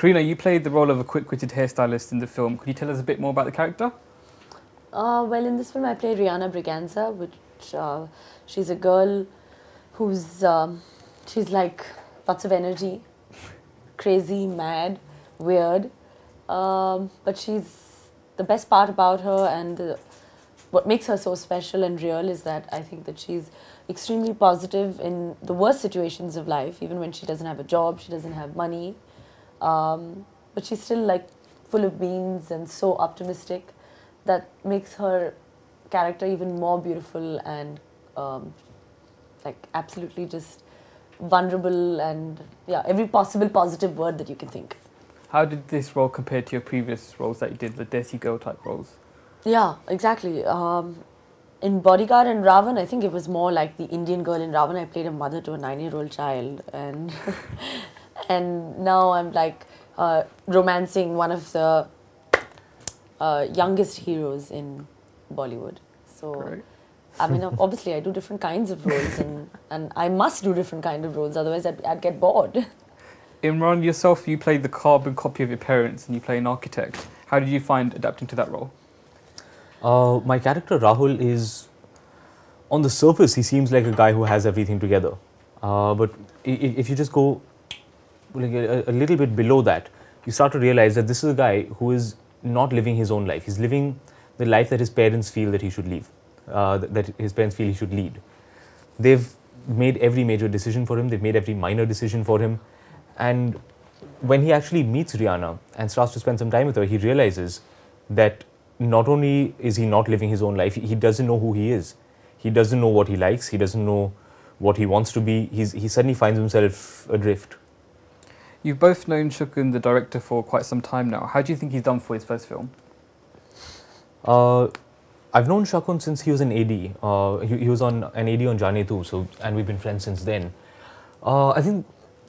Kareena, you played the role of a quick-witted hairstylist in the film. Could you tell us a bit more about the character? Well, in this film, I played Rihanna Briganza, which she's a girl who's she's like lots of energy, crazy, mad, weird. But she's the best part about her, and what makes her so special and real is that I think that she's extremely positive in the worst situations of life, even when she doesn't have a job, she doesn't have money. But she's still like full of beans and so optimistic that makes her character even more beautiful and like absolutely just vulnerable and yeah, every possible positive word that you can think. How did this role compare to your previous roles that you did, the Desi girl type roles? Yeah, exactly. In Bodyguard and Ravan, I think it was more like the Indian girl. In Ravan, I played a mother to a 9-year-old child, and and now I'm like romancing one of the youngest heroes in Bollywood. So, Great. I mean, obviously, I do different kinds of roles, and I must do different kind of roles. Otherwise, I'd get bored. Imran, yourself, you played the carbon copy of your parents, and you play an architect. How did you find adapting to that role? My character Rahul is, on the surface, he seems like a guy who has everything together. But if you just go like a little bit below that, you start to realize that this is a guy who is not living his own life. He's living the life that his parents feel that he should live, that his parents feel he should lead. They've made every major decision for him. They've made every minor decision for him. And when he actually meets Rihanna and starts to spend some time with her, he realizes that not only is he not living his own life, he doesn't know who he is. He doesn't know what he likes. He doesn't know what he wants to be. He suddenly finds himself adrift. You've both known Shukun, the director, for quite some time now. How do you think he's done for his first film? I've known Shukun since he was an AD. He was an AD on Jaane Tu, and we've been friends since then. I think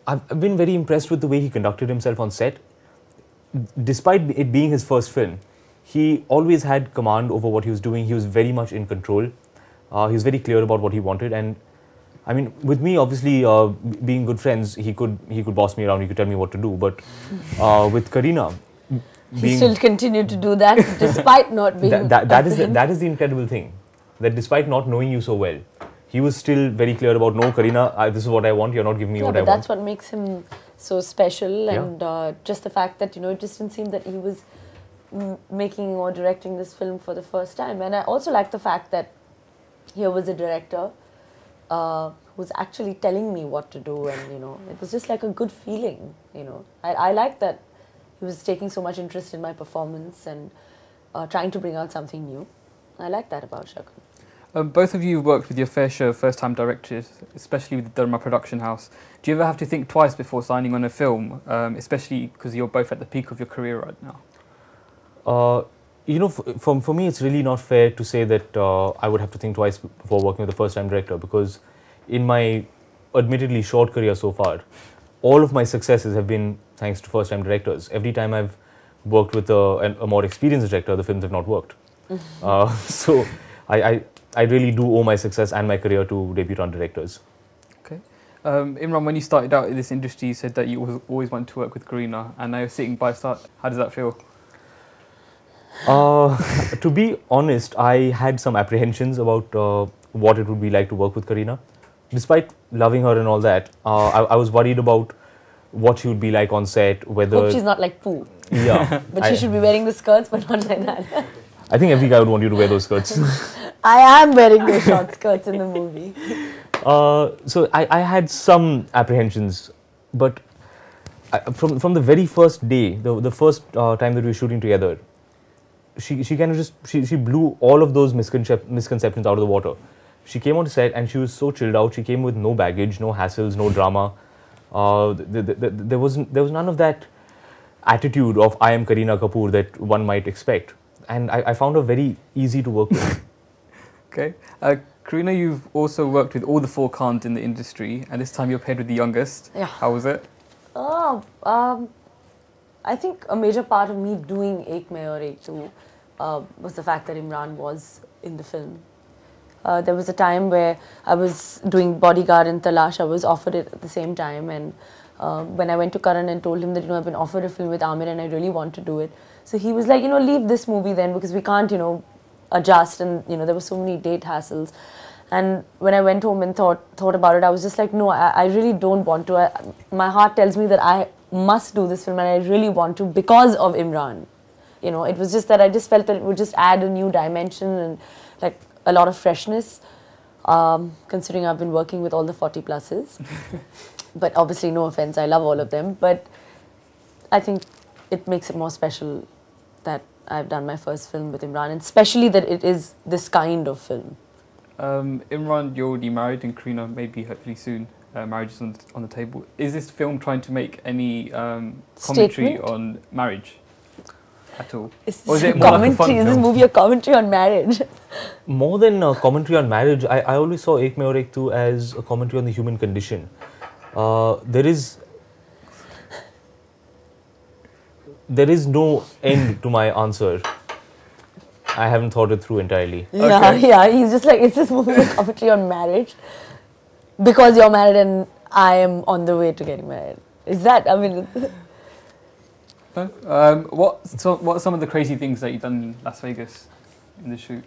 I've been very impressed with the way he conducted himself on set. Despite it being his first film, he always had command over what he was doing. He was very much in control. He was very clear about what he wanted. And I mean, with me, obviously, being good friends, he could boss me around. He could tell me what to do. But with Kareena, he still continued to do that despite not being. That is the incredible thing. That despite not knowing you so well, he was still very clear about, no, Kareena, this is what I want. You're not giving me what I want. That's what makes him so special. And just the fact that, it just didn't seem that he was making or directing this film for the first time. And I also like the fact that here was a director who was actually telling me what to do, and it was just like a good feeling. I like that he was taking so much interest in my performance and trying to bring out something new. I like that about Shukun. Both of you worked with your fair share of first-time directors, especially with the Dharma production house. Do you ever have to think twice before signing on a film, especially because you're both at the peak of your career right now? For me, it's really not fair to say that I would have to think twice before working with a first-time director, because in my admittedly short career so far, all of my successes have been thanks to first-time directors. Every time I've worked with a more experienced director, the films have not worked. So I really do owe my success and my career to debutant directors. Okay. Imran, when you started out in this industry, you said that you always wanted to work with Kareena, and now you're sitting by start. How does that feel? To be honest, I had some apprehensions about what it would be like to work with Kareena. Despite loving her and all that, I was worried about what she would be like on set, whether... Hope she's not like Pooh. Yeah. But she should be wearing the skirts, but not like that. I think every guy would want you to wear those skirts. I am wearing those short skirts in the movie. So I had some apprehensions, but from the very first day, the first time that we were shooting together, she kind of she blew all of those misconceptions out of the water. She came on set and she was so chilled out. She came with no baggage, no hassles, no drama. There was none of that attitude of I am Kareena Kapoor that one might expect, and I found her very easy to work with. Okay. Kareena, you've also worked with all the 4 Khans in the industry, and this time you're paired with the youngest. Yeah. How was it? I think a major part of me doing Main Aur Ekk Tu was the fact that Imran was in the film. There was a time where I was doing Bodyguard and Talash. I was offered it at the same time, and when I went to Karan and told him that, I've been offered a film with Amir and I really want to do it. So he was like, leave this movie then because we can't, adjust, and, there were so many date hassles. And when I went home and thought about it, I was just like, no, I really don't want to. My heart tells me that I must do this film and I really want to because of Imran. It was just that I just felt that it would just add a new dimension and like a lot of freshness, considering I've been working with all the 40 pluses. But obviously, no offense, I love all of them. But I think it makes it more special that I've done my first film with Imran, and especially that it is this kind of film. Imran, you're already married, and Kareena, maybe hopefully soon, marriage is on the table. Is this film trying to make any commentary on marriage at all? Or is it more like a fun film? Is this movie a commentary on marriage? More than a commentary on marriage, I always saw Main Aur Ekk Tu as a commentary on the human condition. There is no end to my answer. I haven't thought it through entirely. Yeah, okay. Yeah. He's just like, is this movie a commentary on marriage? Because you're married and I am on the way to getting married. Is that, I mean... What are some of the crazy things that you've done in Las Vegas in the shoot?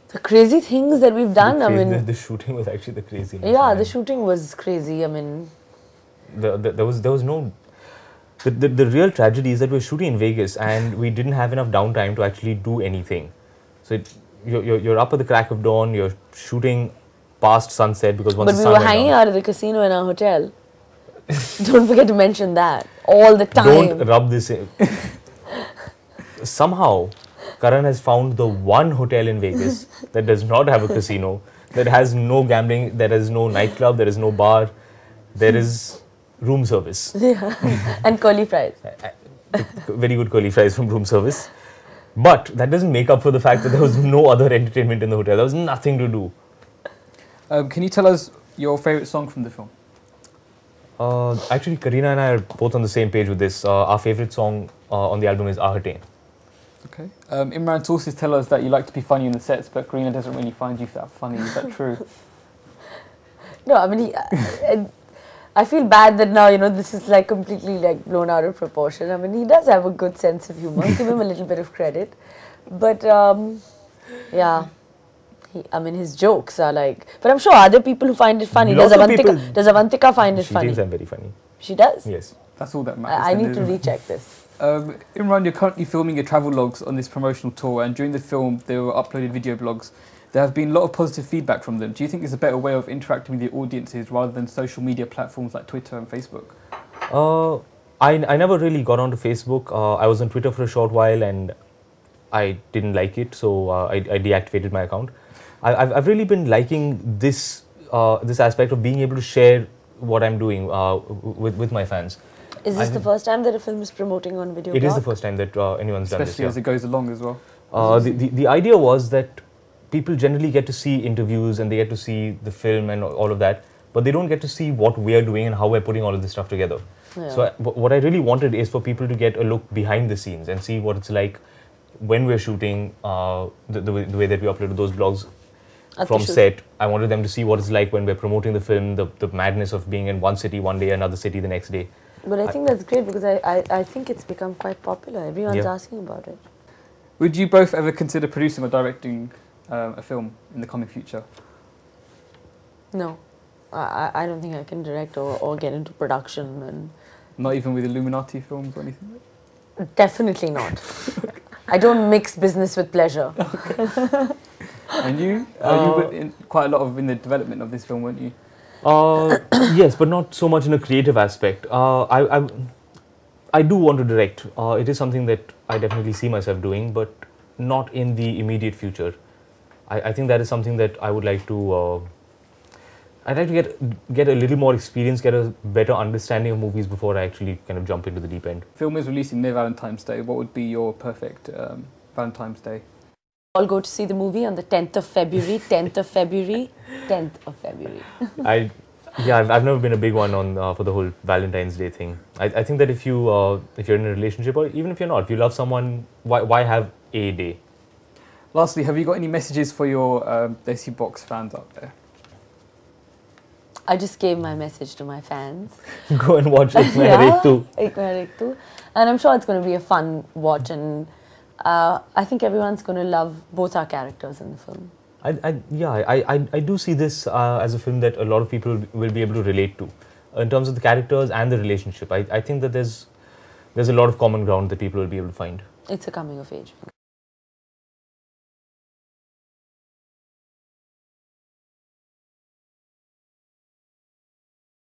The crazy things that we've done, the shooting was actually the crazy. Yeah, the shooting was crazy. I mean, there was no. The real tragedy is that we're shooting in Vegas and we didn't have enough downtime to actually do anything. So you're up at the crack of dawn. You're shooting past sunset because once the sun went down. But we were hanging out at the casino in our hotel. Don't forget to mention that all the time. Don't rub this in. Somehow, Karan has found the one hotel in Vegas that does not have a casino, that has no gambling, there is no nightclub, there is no bar, there is room service. Yeah, and curly fries. Very good curly fries from room service. But that doesn't make up for the fact that there was no other entertainment in the hotel. There was nothing to do. Can you tell us your favourite song from the film? Actually, Kareena and I are both on the same page with this. Our favourite song on the album is Ahate. Okay. Imran, sources tell us that you like to be funny in the sets, but Kareena doesn't really find you that funny. Is that true? No, I mean, I feel bad that now, this is like completely like blown out of proportion. I mean, he does have a good sense of humor. Give him a little bit of credit. But, yeah. His jokes are like... But I'm sure other people who find it funny. Does Avantika find it funny? She thinks I'm very funny. She does? Yes. That's all that matters. I need to recheck this. Imran, you're currently filming your travel logs on this promotional tour, and during the film there were uploaded video blogs. There have been a lot of positive feedback from them. Do you think there's a better way of interacting with the audiences rather than social media platforms like Twitter and Facebook? I never really got onto Facebook. I was on Twitter for a short while and I didn't like it, so I deactivated my account. I've really been liking this this aspect of being able to share what I'm doing with my fans. Is this the first time that a film is promoting on video? It is the first time that anyone's done this. Especially as it goes along as well. The idea was that people generally get to see interviews and they get to see the film and all of that, but they don't get to see what we're doing and how we're putting all of this stuff together. Yeah. So what I really wanted is for people to get a look behind the scenes and see what it's like when we're shooting, the way that we uploaded those blogs from set. I wanted them to see what it's like when we're promoting the film, the madness of being in one city one day, another city the next day. But I think that's great because I think it's become quite popular. Everyone's asking about it. Would you both ever consider producing or directing a film in the coming future? No. I don't think I can direct or get into production. And not even with Illuminati films or anything? Definitely not. I don't mix business with pleasure. Okay. And you? You were in quite a lot in the development of this film, weren't you? Yes, but not so much in a creative aspect. I do want to direct. It is something that I definitely see myself doing, but not in the immediate future. I think that is something that I would like to... I'd like to get a little more experience, get a better understanding of movies before I actually kind of jump into the deep end. Film is releasing near Valentine's Day. What would be your perfect Valentine's Day? I'll go to see the movie on the 10th of February, 10th of February, 10th of February. I've never been a big one on for the whole Valentine's Day thing. I think that if you're in a relationship, or even if you're not, if you love someone, why have a day? Lastly, have you got any messages for your Desi-Box fans out there? I just gave my message to my fans. Go and watch Main Aur Ekk Tu. Main Aur Ekk Tu. And I'm sure it's going to be a fun watch, and I think everyone's going to love both our characters in the film. I do see this as a film that a lot of people will be able to relate to in terms of the characters and the relationship. I think that there's a lot of common ground that people will be able to find. It's a coming of age.